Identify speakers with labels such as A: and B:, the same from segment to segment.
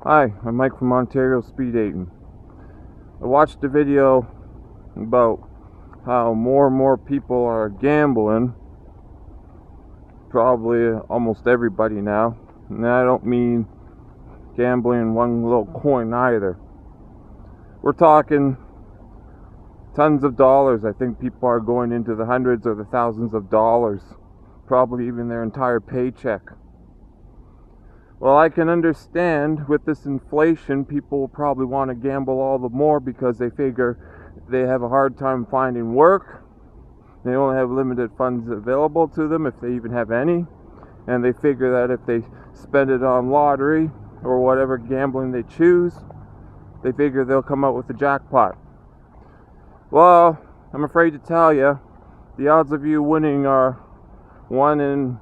A: Hi, I'm Mike from Ontario Speed Dating. I watched a video about how more and more people are gambling, probably almost everybody now, and I don't mean gambling one little coin either. We're talking tons of dollars. I think people are going into the hundreds or the thousands of dollars, probably even their entire paycheck. Well, I can understand with this inflation, people will probably want to gamble all the more because they figure they have a hard time finding work. They only have limited funds available to them, if they even have any. And they figure that if they spend it on lottery or whatever gambling they choose, they figure they'll come out with a jackpot. Well, I'm afraid to tell you, the odds of you winning are 1 in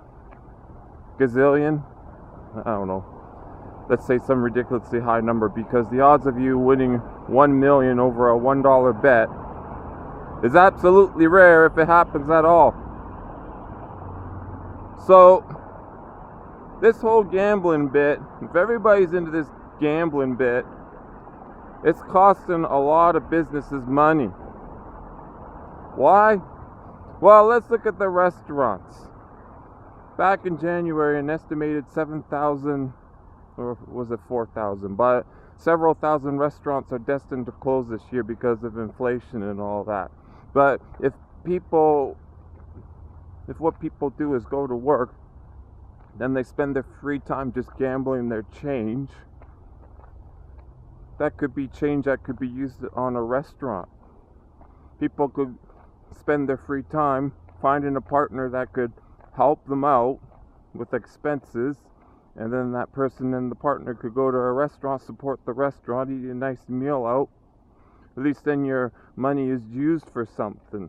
A: gazillion. I don't know, let's say some ridiculously high number, because the odds of you winning 1 million over a $1 bet is absolutely rare, if it happens at all. So this whole gambling bit, if everybody's into this gambling bit, it's costing a lot of businesses money. Why? Well, let's look at the restaurants. Back in January, an estimated 7,000, or was it 4,000, but several thousand restaurants are destined to close this year because of inflation and all that. But if what people do is go to work, then they spend their free time just gambling their change. That could be change that could be used on a restaurant. People could spend their free time finding a partner that could help them out with expenses, and then that person and the partner could go to a restaurant, support the restaurant, eat a nice meal out. At least then your money is used for something.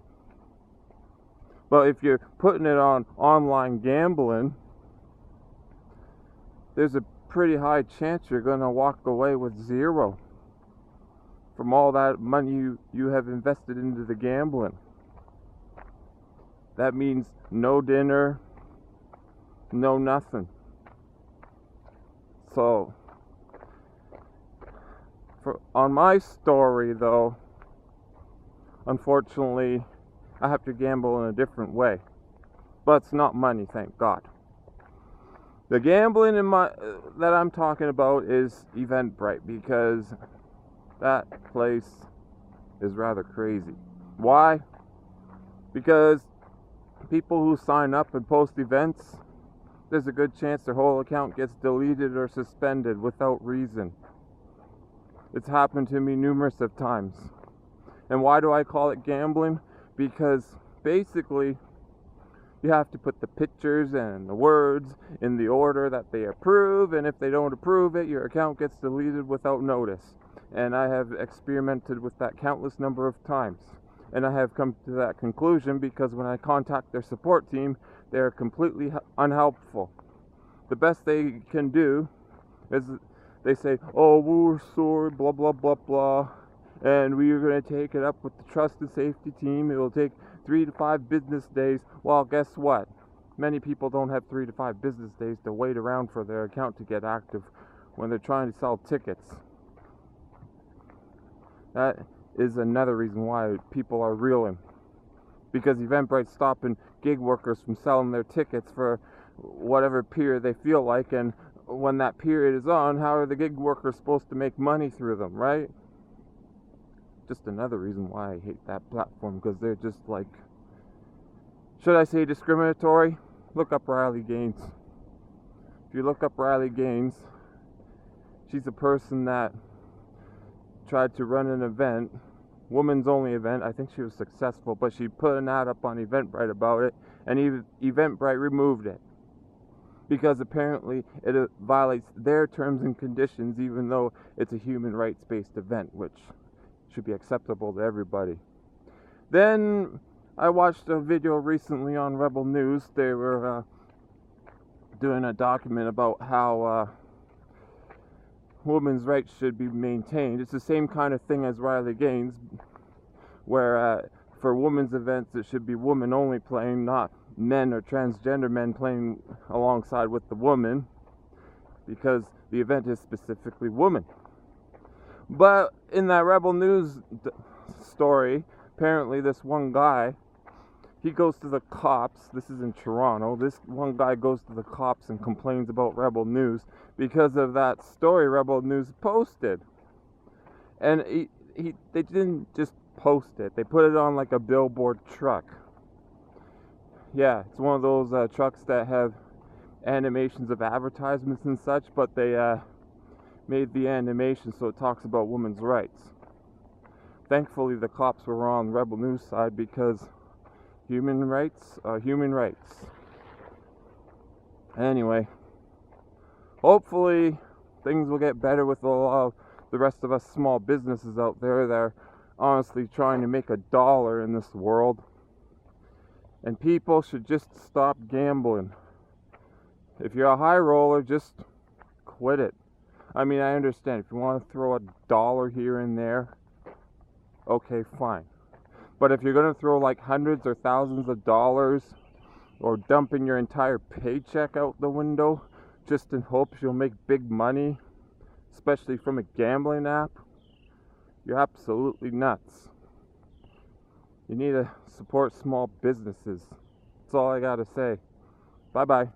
A: But if you're putting it on online gambling, there's a pretty high chance you're going to walk away with zero from all that money you have invested into the gambling. That means no dinner, no nothing. So, on my story though, unfortunately, I have to gamble in a different way. But it's not money, thank God. The gambling that I'm talking about is Eventbrite, because that place is rather crazy. Why? Because people who sign up and post events, there's a good chance their whole account gets deleted or suspended without reason. It's happened to me numerous of times. And why do I call it gambling? Because basically you have to put the pictures and the words in the order that they approve, and if they don't approve it, your account gets deleted without notice. And I have experimented with that countless number of times. And I have come to that conclusion because when I contact their support team, they are completely unhelpful. The best they can do is they say, "Oh, we're sorry, blah, blah, blah, blah, and we are going to take it up with the trust and safety team. It will take 3 to 5 business days." Well, guess what? Many people don't have 3 to 5 business days to wait around for their account to get active when they're trying to sell tickets. That is another reason why people are reeling, because Eventbrite's stopping gig workers from selling their tickets for whatever period they feel like, and when that period is on, how are the gig workers supposed to make money through them, right? Just another reason why I hate that platform, because they're just like, should I say discriminatory? Look up Riley Gaines. If you look up Riley Gaines, she's a person that tried to run an event, women's only event. I think she was successful, but she put an ad up on Eventbrite about it, and Eventbrite removed it because apparently it violates their terms and conditions, even though it's a human rights based event, which should be acceptable to everybody. Then I watched a video recently on Rebel News. They were doing a document about how women's rights should be maintained. It's the same kind of thing as Riley Gaines, where for women's events it should be women only playing, not men or transgender men playing alongside with the woman, because the event is specifically women. But in that Rebel News story, apparently this one guy, he goes to the cops. This is in Toronto. This one guy goes to the cops and complains about Rebel News because of that story Rebel News posted. And they didn't just post it. They put it on like a billboard truck. Yeah, it's one of those trucks that have animations of advertisements and such, but they made the animation so it talks about women's rights. Thankfully, the cops were on Rebel News side because human rights are human rights. Anyway, hopefully things will get better with a lot of the rest of us small businesses out there that are honestly trying to make $1 in this world. And people should just stop gambling. If you're a high roller, just quit it. I mean, I understand if you want to throw $1 here and there, okay, fine. But if you're going to throw like hundreds or thousands of dollars or dumping your entire paycheck out the window just in hopes you'll make big money, especially from a gambling app, you're absolutely nuts. You need to support small businesses. That's all I got to say. Bye-bye.